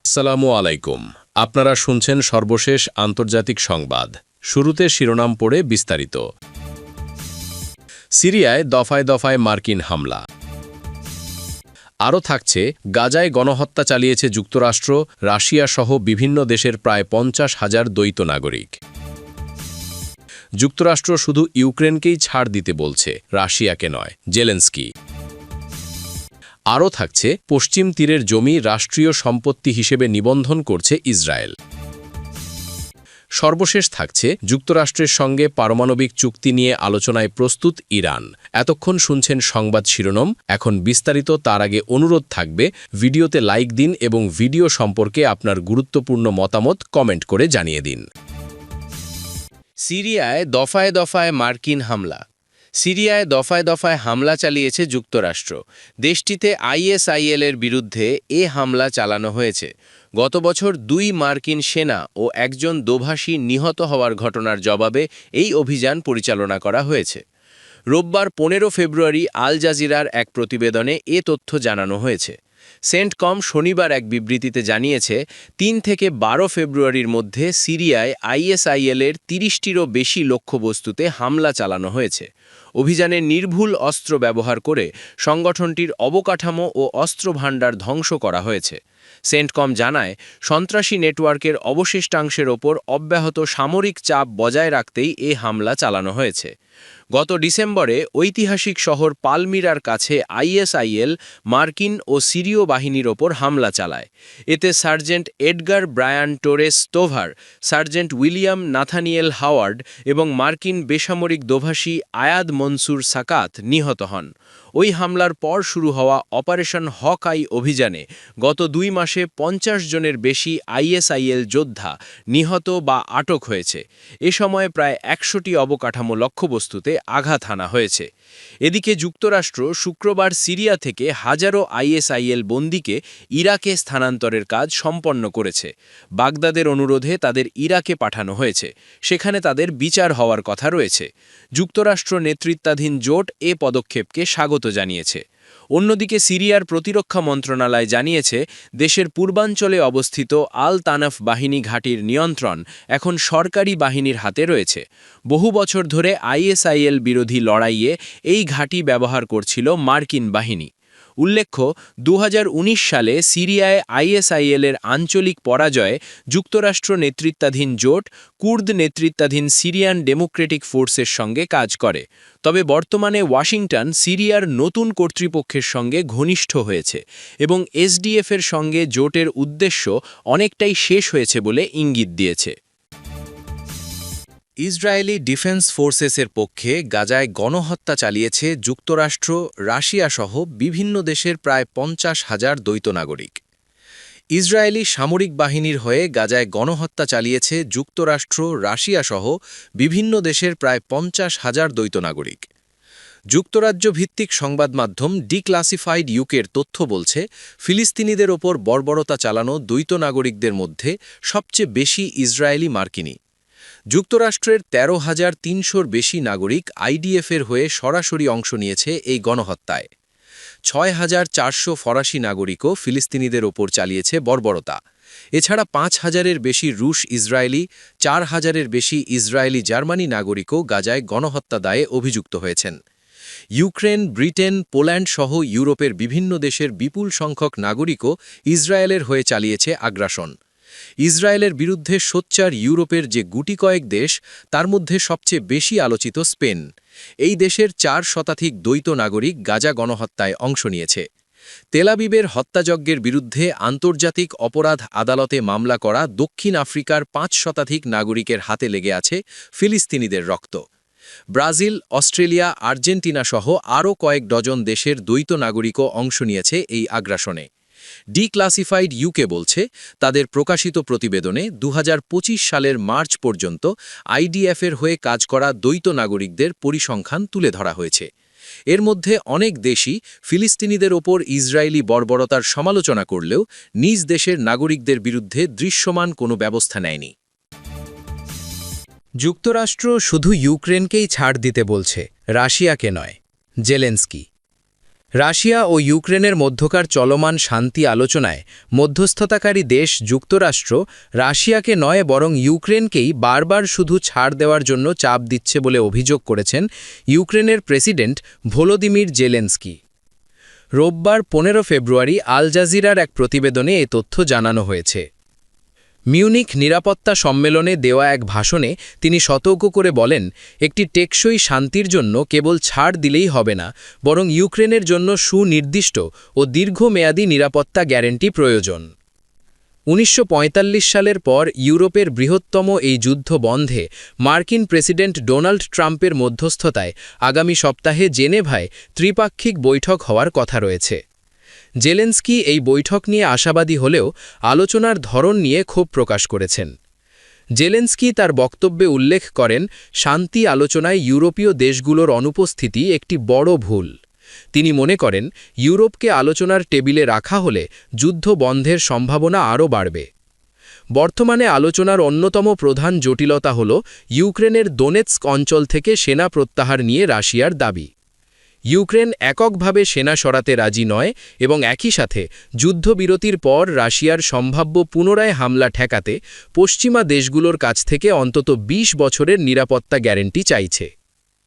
আসসালামু আলাইকুম। আপনারা শুনছেন সর্বশেষ আন্তর্জাতিক সংবাদ। শুরুতে শিরোনাম পড়ে বিস্তারিত। সিরিয়ায় দফায় দফায় মার্কিন হামলা। আরও থাকছে, গাজায় গণহত্যা চালিয়েছে যুক্তরাষ্ট্র, রাশিয়া সহ বিভিন্ন দেশের প্রায় 50,000 দ্বৈত নাগরিক। যুক্তরাষ্ট্র শুধু ইউক্রেনকেই ছাড় দিতে বলছে, রাশিয়াকে নয়, জেলেনস্কি। আরও থাকছে, পশ্চিম তীরের জমি রাষ্ট্রীয় সম্পত্তি হিসেবে নিবন্ধন করছে ইসরায়েল। সর্বশেষ থাকছে, যুক্তরাষ্ট্রের সঙ্গে পারমাণবিক চুক্তি নিয়ে আলোচনায় প্রস্তুত ইরান। এতক্ষণ শুনছেন সংবাদ শিরোনাম, এখন বিস্তারিত। তার আগে অনুরোধ থাকবে, ভিডিওতে লাইক দিন এবং ভিডিও সম্পর্কে আপনার গুরুত্বপূর্ণ মতামত কমেন্ট করে জানিয়ে দিন। সিরিয়ায় দফায় দফায় মার্কিন হামলা। সিরিয়ায় দফায় দফায় হামলা চালিয়েছে যুক্তরাষ্ট্র। দেশটিতে আইএসআইএলের বিরুদ্ধে এ হামলা চালানো হয়েছে। গত বছর 2 মার্কিন সেনা ও একজন দোভাষী নিহত হওয়ার ঘটনার জবাবে এই অভিযান পরিচালনা করা হয়েছে। রোববার 15 ফেব্রুয়ারি আল জাজিরার এক প্রতিবেদনে এ তথ্য জানানো হয়েছে। সেন্টকম শনিবার এক বিবৃতিতে জানিয়েছে, 3 থেকে 12 ফেব্রুয়ারির মধ্যে সিরিয়ায় আইএসআইএলের 30টিরও বেশি লক্ষ্যবস্তুতে হামলা চালানো হয়েছে। অভিযানে নির্ভুল অস্ত্র ব্যবহার করে সংগঠনটির অবকাঠামো ও অস্ত্র ভাণ্ডার ধ্বংস করা হয়েছে। সেন্টকম জানায়, সন্ত্রাসী নেটওয়ার্কের অবশিষ্টাংশের ওপর অব্যাহত সামরিক চাপ বজায় রাখতেই এ হামলা চালানো হয়েছে। গত ডিসেম্বরে ঐতিহাসিক শহর পালমিরার কাছে আইএসআইএল মার্কিন ও সিরীয় বাহিনীর ওপর হামলা চালায়। এতে sergeant Edgar Bryan Torres Stover, sergeant William Nathaniel Howard এবং মার্কিন বেসামরিক দোভাষী আয়াদ মনসুর সাকাত নিহত হন। ওই হামলার পর শুরু হওয়া অপারেশন হক আই অভিযানে গত 2 মাসে 50 জনের বেশি আইএসআইএল যোদ্ধা নিহত বা আটক হয়েছে। এ সময় প্রায় 100টি অবকাঠামো লক্ষ্যবস্তুতে আঘাত হানা হয়েছে। এদিকে যুক্তরাষ্ট্র শুক্রবার সিরিয়া থেকে হাজারো আইএসআইএল বন্দীকে ইরাকে স্থানান্তরের কাজ সম্পন্ন করেছে। বাগদাদের অনুরোধে তাদের ইরাকে পাঠানো হয়েছে। সেখানে তাদের বিচার হওয়ার কথা রয়েছে। যুক্তরাষ্ট্র নেতৃত্বাধীন জোট এ পদক্ষেপকে স্বাগত জানিয়েছে। অন্যদিকে সিরিয়ার প্রতিরক্ষা মন্ত্রণালয় জানিয়েছে, দেশের পূর্বাঞ্চলে অবস্থিত আল তানাফ বাহিনী ঘাঁটির নিয়ন্ত্রণ এখন সরকারি বাহিনীর হাতে রয়েছে। বহু বছর ধরে আইএসআইএল বিরোধী লড়াইয়ে এই ঘাঁটি ব্যবহার করছিল মার্কিন বাহিনী। উল্লেখ্য, 2019 সালে সিরিয়ায় আইএসআইএলের আঞ্চলিক পরাজয়ে যুক্তরাষ্ট্র নেতৃত্বাধীন জোট কুর্দ নেতৃত্বাধীন সিরিয়ান ডেমোক্রেটিক ফোর্সের সঙ্গে কাজ করে। তবে বর্তমানে ওয়াশিংটন সিরিয়ার নতুন কর্তৃপক্ষের সঙ্গে ঘনিষ্ঠ হয়েছে এবং এসডিএফের সঙ্গে জোটের উদ্দেশ্য অনেকটাই শেষ হয়েছে বলে ইঙ্গিত দিয়েছে। ইসরায়েলি ডিফেন্স ফোর্সেসের পক্ষে গাজায় গণহত্যা চালিয়েছে যুক্তরাষ্ট্র, রাশিয়া সহ বিভিন্ন দেশের প্রায় 50,000 দ্বৈত নাগরিক। ইসরায়েলি সামরিক বাহিনীর হয়ে গাজায় গণহত্যা চালিয়েছে যুক্তরাষ্ট্র, রাশিয়া সহ বিভিন্ন দেশের প্রায় 50,000 দ্বৈত নাগরিক। যুক্তরাজ্য ভিত্তিক সংবাদ মাধ্যম ডিক্লাসিফাইড ইউকের তথ্য বলছে, ফিলিস্তিনিদের ওপর বর্বরতা চালানো দ্বৈত নাগরিকদের মধ্যে সবচেয়ে বেশি ইসরায়েলি মার্কিনী। যুক্তরাষ্ট্রের 13,300-র বেশি নাগরিক আইডিএফের হয়ে সরাসরি অংশ নিয়েছে এই গণহত্যায়। 6,400 ফরাসি নাগরিকও ফিলিস্তিনিদের ওপর চালিয়েছে বর্বরতা। এছাড়া 5,000-এর বেশি রুশ ইসরায়েলি, 4,000-এর বেশি ইসরায়েলি জার্মানি নাগরিকও গাজায় গণহত্যা দায়ে অভিযুক্ত হয়েছেন। ইউক্রেন, ব্রিটেন, পোল্যান্ড সহ ইউরোপের বিভিন্ন দেশের বিপুল সংখ্যক নাগরিকও ইসরায়েলের হয়ে চালিয়েছে আগ্রাসন। ইসরায়েলের বিরুদ্ধে সোচ্চার ইউরোপের যে গুটি কয়েক দেশ, তার মধ্যে সবচেয়ে বেশি আলোচিত স্পেন। এই দেশের 4 শতাধিক দ্বৈত নাগরিক গাজা গণহত্যায় অংশ নিয়েছে। তেলাবিবের হত্যাযজ্ঞের বিরুদ্ধে আন্তর্জাতিক অপরাধ আদালতে মামলা করা দক্ষিণ আফ্রিকার 5 শতাধিক নাগরিকের হাতে লেগে আছে ফিলিস্তিনিদের রক্ত। ব্রাজিল, অস্ট্রেলিয়া, আর্জেন্টিনা সহ আরও কয়েক ডজন দেশের দ্বৈত নাগরিকও অংশ নিয়েছে এই আগ্রাসনে। ডিক্লাসিফাইড ইউকে বলছে, তাদের প্রকাশিত প্রতিবেদনে 2025 সালের মার্চ পর্যন্ত আইডিএফের হয়ে কাজ করা দ্বৈত নাগরিকদের পরিসংখ্যান তুলে ধরা হয়েছে। এর মধ্যে অনেক দেশই ফিলিস্তিনিদের ওপর ইসরায়েলি বর্বরতার সমালোচনা করলেও নিজ দেশের নাগরিকদের বিরুদ্ধে দৃশ্যমান কোনো ব্যবস্থা নেয়নি। যুক্তরাষ্ট্র শুধু ইউক্রেনকেই ছাড় দিতে বলছে, রাশিয়াকে নয়, জেলেনস্কি। রাশিয়া ও ইউক্রেনের মধ্যকার চলমান শান্তি আলোচনায় মধ্যস্থতাকারী দেশ যুক্তরাষ্ট্র রাশিয়াকে নয় বরং ইউক্রেনকেই বারবার শুধু ছাড় দেওয়ার জন্য চাপ দিচ্ছে বলে অভিযোগ করেছেন ইউক্রেনের প্রেসিডেন্ট ভলোদিমির জেলেনস্কি। রোববার 15 ফেব্রুয়ারি আল জাজিরার এক প্রতিবেদনে এ তথ্য জানানো হয়েছে। মিউনিখ নিরাপত্তা সম্মেলনে দেওয়া এক ভাষণে তিনি সতর্ক করে বলেন, একটি টেকসই শান্তির জন্য কেবল ছাড় দিলেই হবে না, বরং ইউক্রেনের জন্য সুনির্দিষ্ট ও দীর্ঘমেয়াদী নিরাপত্তা গ্যারান্টি প্রয়োজন। 1945 সালের পর ইউরোপের বৃহত্তম এই যুদ্ধ বন্ধে মার্কিন প্রেসিডেন্ট ডোনাল্ড ট্রাম্পের মধ্যস্থতায় আগামী সপ্তাহে জেনেভায় ত্রিপাক্ষিক বৈঠক হওয়ার কথা রয়েছে। জেলেনস্কি এই বৈঠক নিয়ে আশাবাদী হলেও আলোচনার ধরন নিয়ে ক্ষোভ প্রকাশ করেছেন। জেলেনস্কি তার বক্তব্যে উল্লেখ করেন, শান্তি আলোচনায় ইউরোপীয় দেশগুলোর অনুপস্থিতি একটি বড় ভুল। তিনি মনে করেন, ইউরোপকে আলোচনার টেবিলে রাখা হলে যুদ্ধ বন্ধের সম্ভাবনা আরও বাড়বে। বর্তমানে আলোচনার অন্যতম প্রধান জটিলতা হল ইউক্রেনের দোনেৎস্ক অঞ্চল থেকে সেনা প্রত্যাহার নিয়ে রাশিয়ার দাবি। ইউক্রেন এককভাবে সেনা সরাতে রাজি নয় এবং একই সাথে যুদ্ধবিরতির পর রাশিয়ার সম্ভাব্য পুনরায় হামলা ঠেকাতে পশ্চিমা দেশগুলোর কাছ থেকে অন্তত 20 বছরের নিরাপত্তা গ্যারান্টি চাইছে।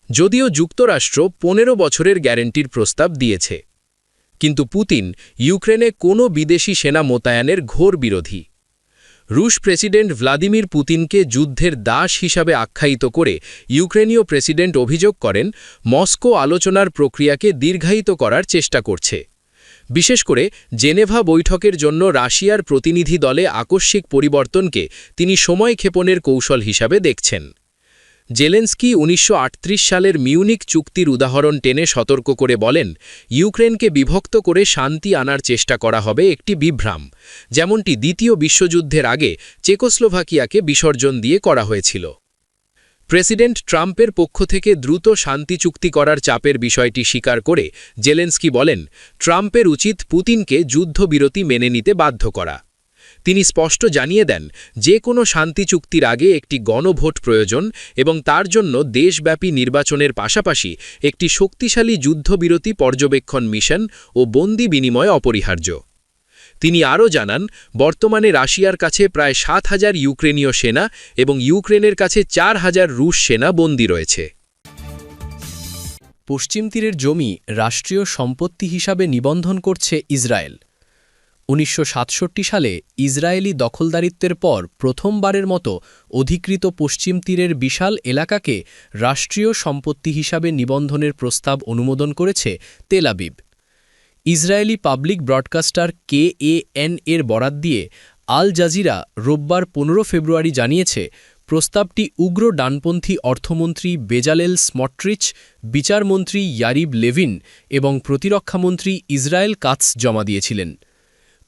যদিও যুক্তরাষ্ট্র 15 বছরের গ্যারান্টির প্রস্তাব দিয়েছে, কিন্তু পুতিন ইউক্রেনে কোনো বিদেশি সেনা মোতায়েনের ঘোর বিরোধী। রুশ প্রেসিডেন্ট ভ্লাদিমির পুতিনকে যুদ্ধের দাস হিসাবে আখ্যায়িত করে ইউক্রেনীয় প্রেসিডেন্ট অভিযোগ করেন, মস্কো আলোচনার প্রক্রিয়াকে দীর্ঘায়িত করার চেষ্টা করছে। বিশেষ করে জেনেভা বৈঠকের জন্য রাশিয়ার প্রতিনিধি দলে আকস্মিক পরিবর্তনকে তিনি সময়ক্ষেপণের কৌশল হিসাবে দেখছেন। জেলেনস্কি 1938 সালের মিউনিখ চুক্তির উদাহরণ টেনে সতর্ক করে বলেন, ইউক্রেনকে বিভক্ত করে শান্তি আনার চেষ্টা করা হবে একটি বিভ্রাম, যেমনটি দ্বিতীয় বিশ্বযুদ্ধের আগে চেকোস্লোভাকিয়াকে বিসর্জন দিয়ে করা হয়েছিল। প্রেসিডেন্ট ট্রাম্পের পক্ষ থেকে দ্রুত শান্তি চুক্তি করার চাপের বিষয়টি স্বীকার করে জেলেনস্কি বলেন, ট্রাম্পের উচিত পুতিনকে যুদ্ধবিরতি মেনে নিতে বাধ্য করা। তিনি স্পষ্ট জানিয়ে দেন, যে কোনো শান্তি চুক্তির আগে একটি গণভোট প্রয়োজন এবং তার জন্য দেশব্যাপী নির্বাচনের পাশাপাশি একটি শক্তিশালী যুদ্ধবিরতি পর্যবেক্ষণ মিশন ও বন্দি বিনিময় অপরিহার্য। তিনি আরও জানান, বর্তমানে রাশিয়ার কাছে প্রায় 7,000 ইউক্রেনীয় সেনা এবং ইউক্রেনের কাছে 4,000 রুশ সেনা বন্দী রয়েছে। পশ্চিম তীরের জমি রাষ্ট্রীয় সম্পত্তি হিসাবে নিবন্ধন করছে ইসরায়েল। 1967 সালে ইসরায়েলি দখলদারিত্বের পর প্রথমবারের মতো অধিকৃত পশ্চিম তীরের বিশাল এলাকাকে রাষ্ট্রীয় সম্পত্তি হিসাবে নিবন্ধনের প্রস্তাব অনুমোদন করেছে Tel Aviv. Israeli public broadcaster KAN এর বরাত দিয়ে আল জাজিরা রোববার 15 ফেব্রুয়ারি জানিয়েছে, প্রস্তাবটি উগ্র ডানপন্থী অর্থমন্ত্রী বেজালেল স্মট্রিচ, বিচারমন্ত্রী ইয়ারিভ লেভিন এবং প্রতিরক্ষামন্ত্রী ইসরায়েল কাৎস জমা দিয়েছিলেন।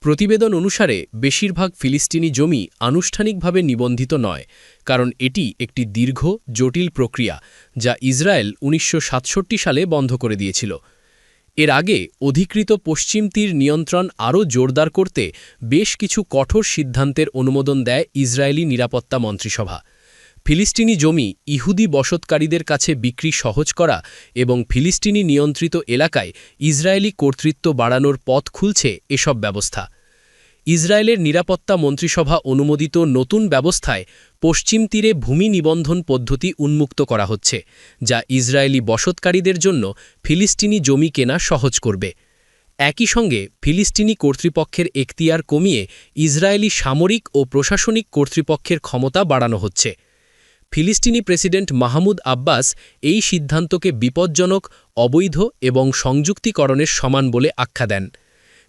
প্রতিবেদন অনুসারে বেশিরভাগ ফিলিস্তিনি জমি আনুষ্ঠানিকভাবে নিবন্ধিত নয়, কারণ এটি একটি দীর্ঘ, জটিল প্রক্রিয়া যা ইসরায়েল 1967 সালে বন্ধ করে দিয়েছিল। এর আগে অধিকৃত পশ্চিম তীর নিয়ন্ত্রণ আরও জোরদার করতে বেশ কিছু কঠোর সিদ্ধান্তের অনুমোদন দেয় ইসরায়েলি নিরাপত্তা মন্ত্রিসভা। ফিলিস্তিনি জমি ইহুদি বসতকারীদের কাছে বিক্রি সহজ করা এবং ফিলিস্তিনি নিয়ন্ত্রিত এলাকায় ইসরায়েলি কর্তৃত্ব বাড়ানোর পথ খুলছে এসব ব্যবস্থা। ইসরায়েলের নিরাপত্তা মন্ত্রিসভা অনুমোদিত নতুন ব্যবস্থায় পশ্চিম তীরে ভূমি নিবন্ধন পদ্ধতি উন্মুক্ত করা হচ্ছে, যা ইসরায়েলি বসতকারীদের জন্য ফিলিস্তিনি জমি কেনা সহজ করবে। একই সঙ্গে ফিলিস্তিনি কর্তৃপক্ষের এখতিয়ার কমিয়ে ইসরায়েলি সামরিক ও প্রশাসনিক কর্তৃপক্ষের ক্ষমতা বাড়ানো হচ্ছে। ফিলিস্তিনি প্রেসিডেন্ট মাহমুদ আব্বাস এই সিদ্ধান্তকে বিপজ্জনক, অবৈধ এবং সংযুক্তিকরণের সমান বলে আখ্যা দেন।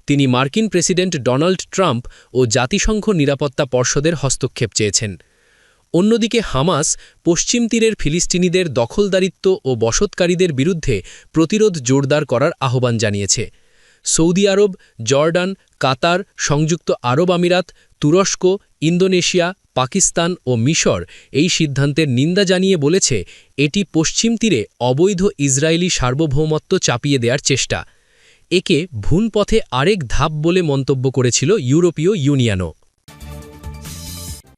তিনি মার্কিন প্রেসিডেন্ট ডোনাল্ড ট্রাম্প ও জাতিসংঘ নিরাপত্তা পর্ষদের হস্তক্ষেপ চেয়েছেন। অন্যদিকে হামাস পশ্চিম তীরের ফিলিস্তিনিদের দখলদারিত্ব ও বসতকারীদের বিরুদ্ধে প্রতিরোধ জোরদার করার আহ্বান জানিয়েছে। সৌদি আরব, জর্ডান, কাতার, সংযুক্ত আরব আমিরাত, তুরস্ক, ইন্দোনেশিয়া, পাকিস্তান ও মিশর এই সিদ্ধান্তের নিন্দা জানিয়ে বলেছে, এটি পশ্চিম তীরে অবৈধ ইসরায়েলি সার্বভৌমত্ব চাপিয়ে দেওয়ার চেষ্টা। একে ভুল পথে আরেক ধাপ বলে মন্তব্য করেছিল ইউরোপীয় ইউনিয়নও।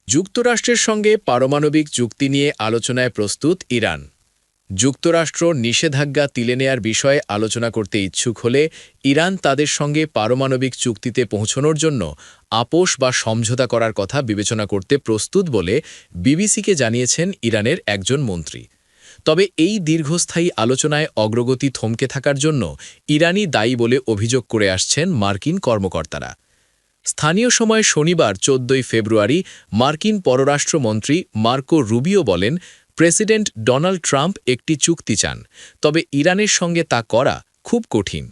যুক্তরাষ্ট্রের সঙ্গে পারমাণবিক চুক্তি নিয়ে আলোচনায় প্রস্তুত ইরান। যুক্তরাষ্ট্র নিষেধাজ্ঞা তুলে নেয়ার বিষয়ে আলোচনা করতে ইচ্ছুক হলে ইরান তাদের সঙ্গে পারমাণবিক চুক্তিতে পৌঁছানোর জন্য আপোষ বা সমঝোতা করার কথা বিবেচনা করতে প্রস্তুত বলে বিবিসিকে জানিয়েছেন ইরানের একজন মন্ত্রী। তবে এই দীর্ঘস্থায়ী আলোচনায় অগ্রগতি থমকে থাকার জন্য ইরানি দায়ী বলে অভিযোগ করে আসছেন মার্কিন কর্মকর্তারা। স্থানীয় সময় শনিবার 14 ফেব্রুয়ারি মার্কিন পররাষ্ট্রমন্ত্রী মার্কো রুবিও বলেন, প্রেসিডেন্ট ডোনাল্ড ট্রাম্প একটি চুক্তি চান, তবে ইরানের সঙ্গে তা করা খুব কঠিন।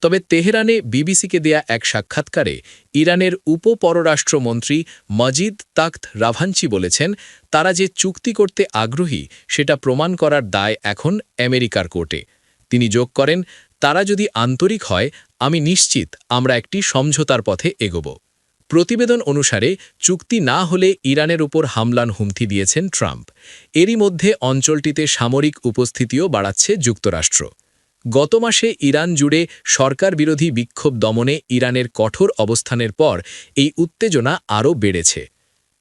তবে তেহরানে বিবিসিকে দেয়া এক সাক্ষাৎকারে ইরানের উপপররাষ্ট্রমন্ত্রী মজিদ তাখত রাভাঞ্চি বলেছেন, তারা যে চুক্তি করতে আগ্রহী সেটা প্রমাণ করার দায় এখন আমেরিকার কোর্টে। তিনি যোগ করেন, তারা যদি আন্তরিক হয়, আমি নিশ্চিত আমরা একটি সমঝোতার পথে এগোব। প্রতিবেদন অনুসারে চুক্তি না হলে ইরানের উপর হামলার হুমকি দিয়েছেন ট্রাম্প। এরই মধ্যে অঞ্চলটিতে সামরিক উপস্থিতিও বাড়াচ্ছে যুক্তরাষ্ট্র। গত মাসে ইরান জুড়ে সরকার বিরোধী বিক্ষোভ দমনে ইরানের কঠোর অবস্থানের পর এই উত্তেজনা আরও বেড়েছে।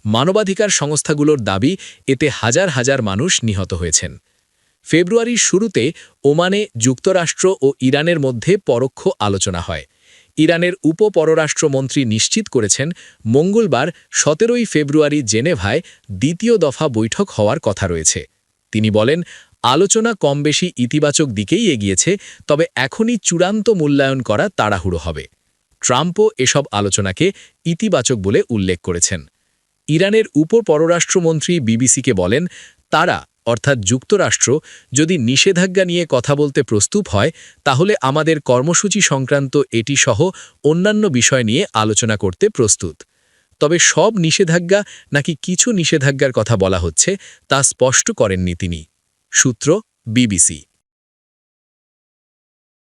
মানবাধিকার সংস্থাগুলোর দাবি, এতে হাজার হাজার মানুষ নিহত হয়েছেন। ফেব্রুয়ারির শুরুতে ওমানে যুক্তরাষ্ট্র ও ইরানের মধ্যে পরোক্ষ আলোচনা হয়। ইরানের উপপররাষ্ট্রমন্ত্রী নিশ্চিত করেছেন, মঙ্গলবার 17 ফেব্রুয়ারি জেনেভায় দ্বিতীয় দফা বৈঠক হওয়ার কথা রয়েছে। তিনি বলেন, আলোচনা কমবেশি ইতিবাচক দিকেই এগিয়েছে, তবে এখনই চূড়ান্ত মূল্যায়ন করা তাড়াহুড়ো হবে। ট্রাম্পও এসব আলোচনাকে ইতিবাচক বলে উল্লেখ করেছেন। ইরানের উপপররাষ্ট্রমন্ত্রী বিবিসিকে বলেন, তারা অর্থাৎ যুক্তরাষ্ট্র যদি নিষেধাজ্ঞা নিয়ে কথা বলতে প্রস্তুত হয়, তাহলে আমাদের কর্মসূচি সংক্রান্ত এটি সহ অন্যান্য বিষয় নিয়ে আলোচনা করতে প্রস্তুত। তবে সব নিষেধাজ্ঞা নাকি কিছু নিষেধাজ্ঞার কথা বলা হচ্ছে তা স্পষ্ট করেননি তিনি। সূত্র বিবিসি।